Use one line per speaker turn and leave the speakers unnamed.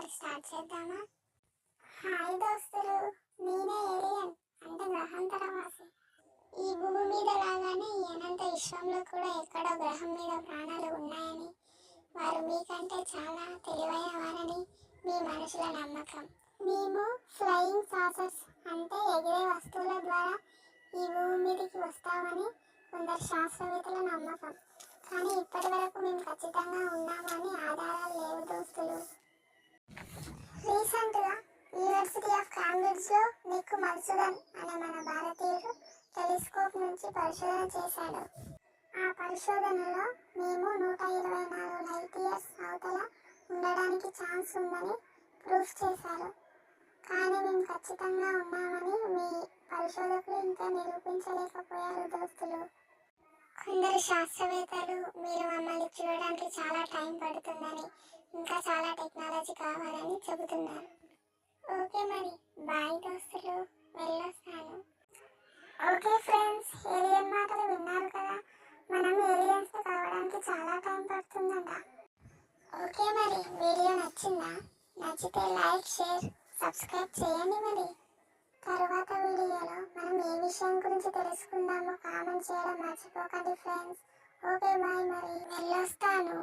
మరి స్టార్ట్ చేద్దామా? హాయ్ దోస్తులు, నేనే ఏలియన్ అంటే గ్రహాంతరవాసి. ఈ భూమి మీద లాగానే ఈ అనంత విశ్వంలో కూడా ఎక్కడో గ్రహం మీద ప్రాణాలు ఉన్నాయని, వారు మీకంటే చాలా తెలివైన వారని మీ మనుషుల నమ్మకం. మేము ఫ్లయింగ్ సాసర్స్ అంటే ఎగిరే వస్తువుల ద్వారా ఈ భూమి మీదకి వస్తామని కొందరు శాస్త్రవేత్తల నమ్మకం. కానీ ఇప్పటి వరకు మేము ఖచ్చితంగా ఉన్నామని ఆధారాలు లేవు దోస్తులు. రీసెంట్గా యూనివర్సిటీ ఆఫ్ క్యాంబ్రిడ్జ్లో నిక్ మధుసూదన్ అనే మన భారతీయుడు టెలిస్కోప్ నుంచి పరిశోధన చేశాడు. ఆ పరిశోధనలో మేము 124 లైట్ ఇయర్స్ అవతల ఉండడానికి ఛాన్స్ ఉందని ప్రూఫ్ చేశారు. కానీ మేము ఖచ్చితంగా ఉన్నామని మీ పరిశోధకులు ఇంకా నిరూపించలేకపోయారు దోస్తులు. కొందరు శాస్త్రవేత్తలు మీరు మమ్మల్ని చూడడానికి చాలా టైం పడుతుందని, ఇంకా చాలా టెక్నాలజీ కావాలని చెబుతున్నారు. ఓకే మరి బాయ్ దోస్తులు, వెళ్ళొస్తాను. ఓకే ఫ్రెండ్స్, ఏలియన్ మాటలు విన్నారు కదా. మనం ఏలియన్స్ కావడానికి చాలా టైం పడుతుందంట. ఓకే మరి వీడియో నచ్చిందా? నచ్చితే లైక్, షేర్, సబ్స్క్రైబ్ చేయండి. మరి తరువాత వీడియోలో మనం ఏ విషయం గురించి తెలుసుకుందామో కామెంట్ చేయడం మర్చిపోకండి ఫ్రెండ్స్. ఓకే బాయ్, మరి వెళ్ళొస్తాను.